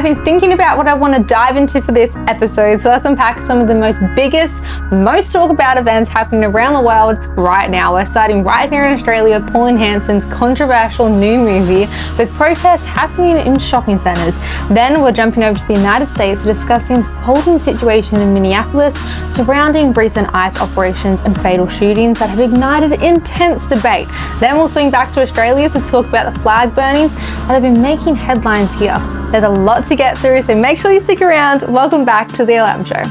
been thinking about what I want to dive into for this episode, so let's unpack some of the biggest, most talked about events happening around the world right now. We're starting right here in Australia with Pauline Hanson's controversial new movie, with protests happening in shopping centres. Then we're jumping over to the United States to discuss the unfolding situation in Minneapolis surrounding recent ICE operations and fatal shootings that have ignited intense debate. Then we'll swing back to Australia to talk about the flag burnings that have been making headlines here. There's a lot to get through, so make sure you stick around. Welcome back to The Alarm Show.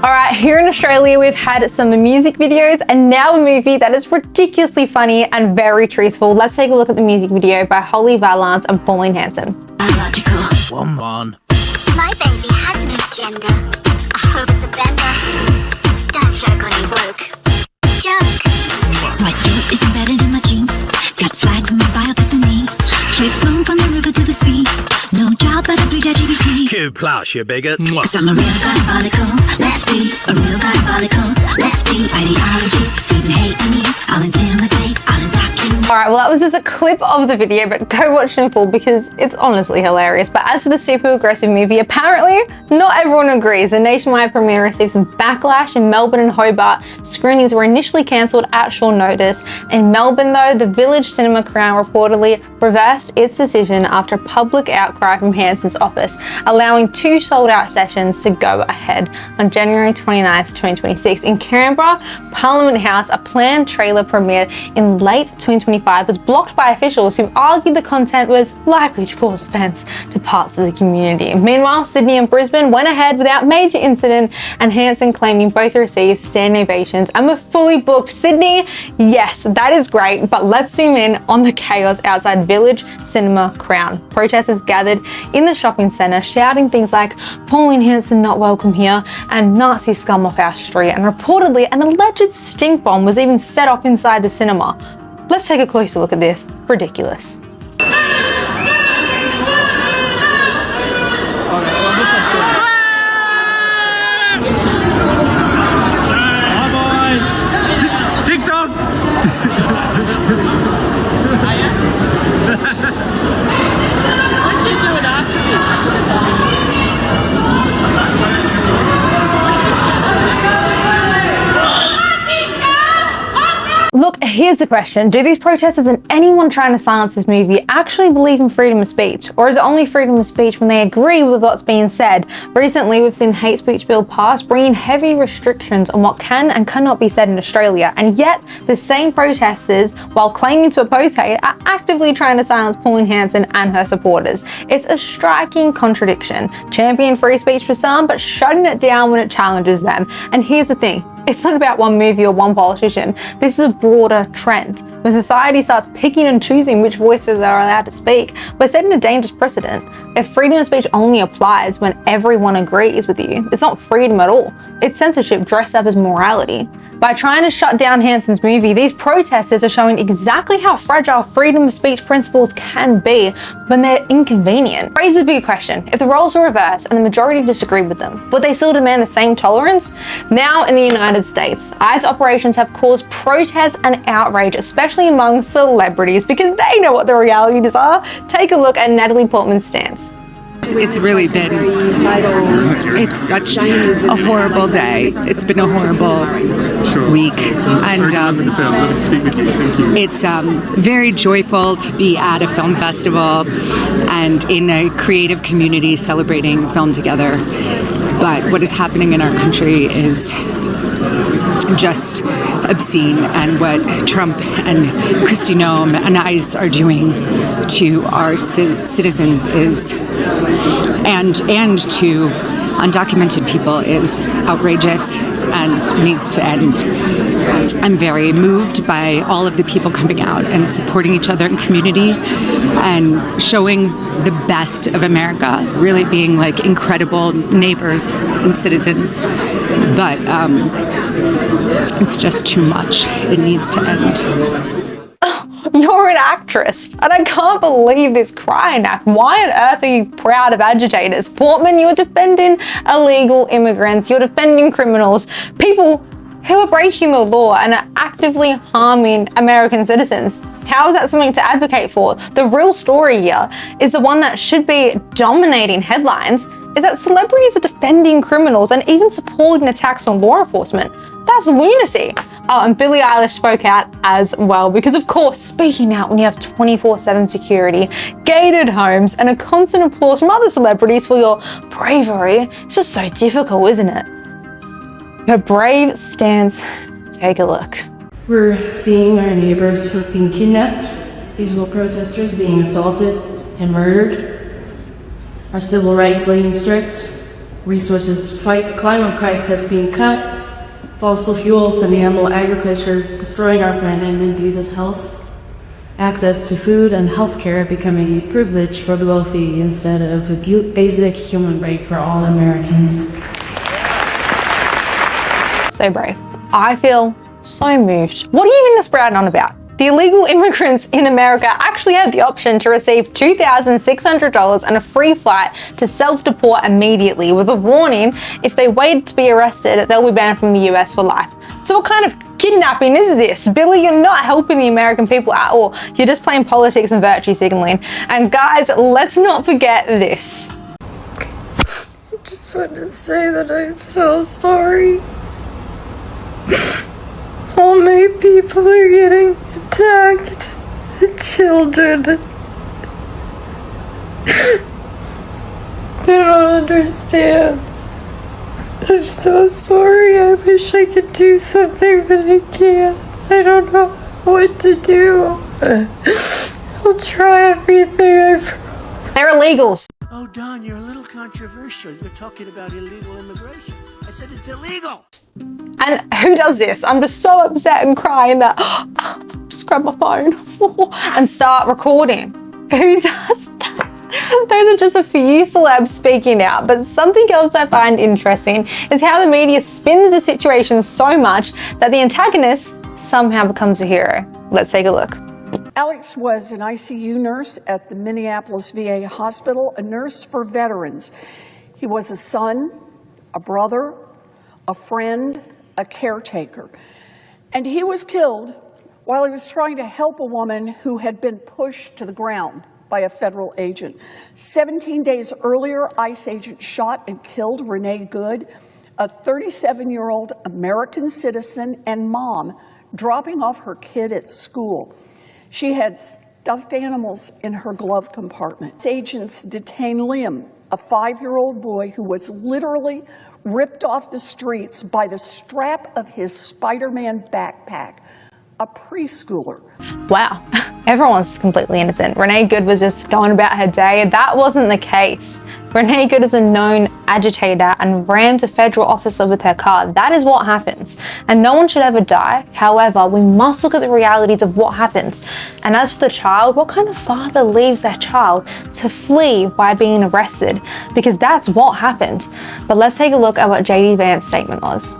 All right, here in Australia, we've had some music videos and now a movie that is ridiculously funny and very truthful. Let's take a look at the music video by Holly Valance and Pauline Hanson. Woman. My baby has no gender. I hope it's a bender. Don't joke when you woke. Joke. My guilt is embedded in my jeans. Got flags in my bio to the knee. Shapes flown from the river to the sea. No job but a big LGBT. Q plus, you bigot. Cause I'm a real diabolical lefty. A real diabolical lefty. Ideology, feeding hate in you. I'll intimidate, I'll indoctrinate. All right, well, that was just a clip of the video, but go watch it in full because it's honestly hilarious. But as for the super aggressive movie, apparently not everyone agrees. The nationwide premiere received some backlash in Melbourne and Hobart. Screenings were initially cancelled at short notice. In Melbourne, though, the Village Cinema Crown reportedly reversed its decision after public outcry from Hanson's office, allowing 2 sold-out sessions to go ahead. On January 29th, 2026, in Canberra, Parliament House, a planned trailer premiere in late 2025 was blocked by officials who argued the content was likely to cause offence to parts of the community. Meanwhile, Sydney and Brisbane went ahead without major incident, and Hanson claiming both received standing ovations and were fully booked. Sydney, yes, that is great, but let's zoom in on the chaos outside Village Cinema Crown. Protesters gathered in the shopping centre shouting things like "Pauline Hanson not welcome here" and "Nazi scum off our street," and reportedly an alleged stink bomb was even set off inside the cinema. Let's take a closer look at this. Ridiculous. Look, here's the question. Do these protesters and anyone trying to silence this movie actually believe in freedom of speech? Or is it only freedom of speech when they agree with what's being said? Recently, we've seen hate speech bill pass, bringing heavy restrictions on what can and cannot be said in Australia. And yet, the same protesters, while claiming to oppose hate, are actively trying to silence Pauline Hanson and her supporters. It's a striking contradiction. Champion free speech for some, but shutting it down when it challenges them. And here's the thing. It's not about one movie or one politician. This is a broader trend. When society starts picking and choosing which voices are allowed to speak, we're setting a dangerous precedent. If freedom of speech only applies when everyone agrees with you, it's not freedom at all. It's censorship dressed up as morality. By trying to shut down Hanson's movie, these protesters are showing exactly how fragile freedom of speech principles can be when they're inconvenient. Raises a big question. If the roles were reversed and the majority disagreed with them, would they still demand the same tolerance? Now in the United States, ICE operations have caused protests and outrage, especially among celebrities, because they know what the realities are. Take a look at Natalie Portman's stance. It's really been, it's such a horrible day. It's been a horrible week. And it's very joyful to be at a film festival and in a creative community celebrating film together. But what is happening in our country is just obscene, and what Trump and Kristi Noem and ICE are doing to our citizens is, and to undocumented people, is outrageous and needs to end. I'm very moved by all of the people coming out and supporting each other in community and showing the best of America, really being like incredible neighbors and citizens. But it's just too much. It needs to end. You're an actress, and I can't believe this crying act. Why on earth are you proud of agitators? Portman, you're defending illegal immigrants, you're defending criminals, people who are breaking the law and are actively harming American citizens. How is that something to advocate for? The real story here is the one that should be dominating headlines, is that celebrities are defending criminals and even supporting attacks on law enforcement. That's lunacy. Oh, and Billie Eilish spoke out as well, because of course, speaking out when you have 24/7 security, gated homes, and a constant applause from other celebrities for your bravery, it's just so difficult, isn't it? Her brave stance, take a look. We're seeing our neighbors who are being kidnapped, peaceful protesters being assaulted and murdered, our civil rights laid strict, resources to fight the climate crisis has been cut, fossil fuels and animal agriculture destroying our planet and people's health, access to food and healthcare becoming a privilege for the wealthy instead of a basic human right for all Americans. So brave. I feel so moved. What are you in this sprouting on about? The illegal immigrants in America actually had the option to receive $2,600 and a free flight to self-deport immediately, with a warning if they waited to be arrested, they'll be banned from the US for life. So what kind of kidnapping is this? Billy, you're not helping the American people at all. You're just playing politics and virtue signaling. And guys, let's not forget this. I just wanted to say that I'm so sorry. How many people are getting attacked? Children. I don't understand. I'm so sorry. I wish I could do something, but I can't. I don't know what to do. I'll try everything. They're illegals. Oh, Don, you're a little controversial. You're talking about illegal immigration. I said it's illegal. And who does this? I'm just so upset and crying that just grab my phone and start recording. Who does that? Those are just a few celebs speaking out, but something else I find interesting is how the media spins the situation so much that the antagonist somehow becomes a hero. Let's take a look. Alex was an ICU nurse at the Minneapolis VA hospital, a nurse for veterans. He was a son, a brother, a friend, a caretaker. And he was killed while he was trying to help a woman who had been pushed to the ground by a federal agent. 17 days earlier, ICE agents shot and killed Renee Good, a 37-year-old American citizen and mom, dropping off her kid at school. She had stuffed animals in her glove compartment. Agents detained Liam, a 5-year-old boy who was literally ripped off the streets by the strap of his Spider-Man backpack, a preschooler. Wow, everyone's completely innocent. Renee Good was just going about her day. That wasn't the case. Renee Good is a known agitator and rammed a federal officer with her car. That is what happens. And no one should ever die. However, we must look at the realities of what happens. And as for the child, what kind of father leaves their child to flee by being arrested? Because that's what happened. But let's take a look at what JD Vance's statement was.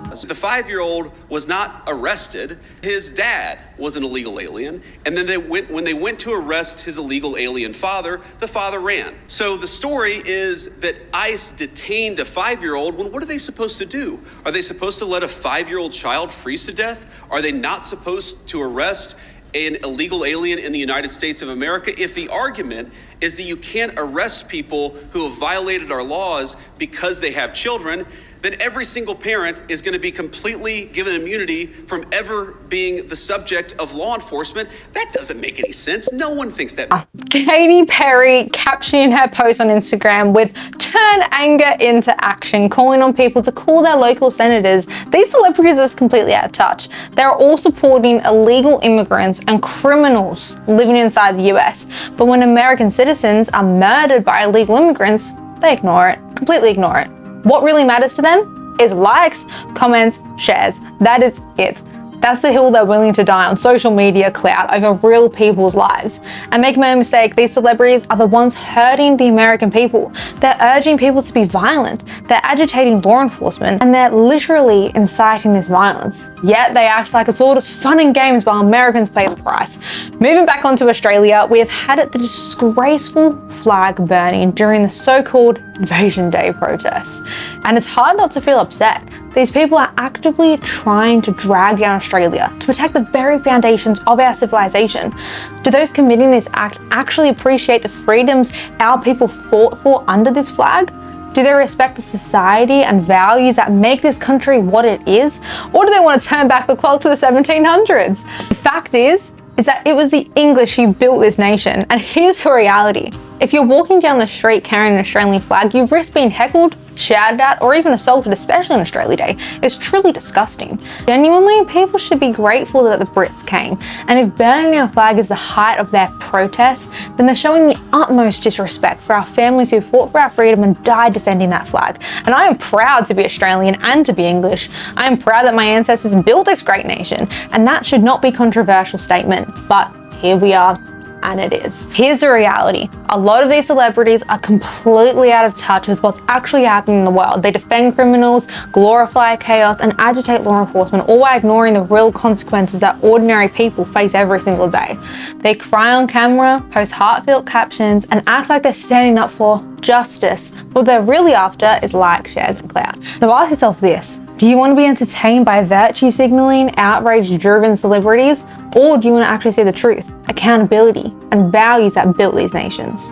The 5-year-old was not arrested. His dad was an illegal alien. And then when they went to arrest his illegal alien father, the father ran. So the story is that ICE detained a 5-year-old. Well, what are they supposed to do? Are they supposed to let a 5-year-old child freeze to death? Are they not supposed to arrest an illegal alien in the United States of America? If the argument is that you can't arrest people who have violated our laws because they have children, then every single parent is going to be completely given immunity from ever being the subject of law enforcement. That doesn't make any sense. No one thinks that. Katy Perry captioning her post on Instagram with "turn anger into action," calling on people to call their local senators. These celebrities are just completely out of touch. They're all supporting illegal immigrants and criminals living inside the US. But when American citizens are murdered by illegal immigrants, they ignore it, completely ignore it. What really matters to them is likes, comments, shares. That is it. That's the hill they're willing to die on social media clout over real people's lives. And make no mistake, these celebrities are the ones hurting the American people. They're urging people to be violent. They're agitating law enforcement, and they're literally inciting this violence. Yet they act like it's all just fun and games while Americans pay the price. Moving back onto Australia, we have had the disgraceful flag burning during the so-called Invasion Day protests. And it's hard not to feel upset. These people are actively trying to drag down Australia to protect the very foundations of our civilization. Do those committing this act actually appreciate the freedoms our people fought for under this flag? Do they respect the society and values that make this country what it is? Or do they want to turn back the clock to the 1700s? The fact is that it was the English who built this nation. And here's the reality. If you're walking down the street carrying an Australian flag, you risk being heckled, shouted at, or even assaulted, especially on Australia Day. It's truly disgusting. Genuinely, people should be grateful that the Brits came. And if burning our flag is the height of their protest, then they're showing the utmost disrespect for our families who fought for our freedom and died defending that flag. And I am proud to be Australian and to be English. I am proud that my ancestors built this great nation, and that should not be a controversial statement. But here we are. And it is. Here's the reality. A lot of these celebrities are completely out of touch with what's actually happening in the world. They defend criminals, glorify chaos, and agitate law enforcement, all while ignoring the real consequences that ordinary people face every single day. They cry on camera, post heartfelt captions, and act like they're standing up for justice. What they're really after is likes, shares, and clout. So ask yourself this. Do you want to be entertained by virtue signaling, outrage-driven celebrities? Or do you want to actually see the truth, accountability, and values that built these nations?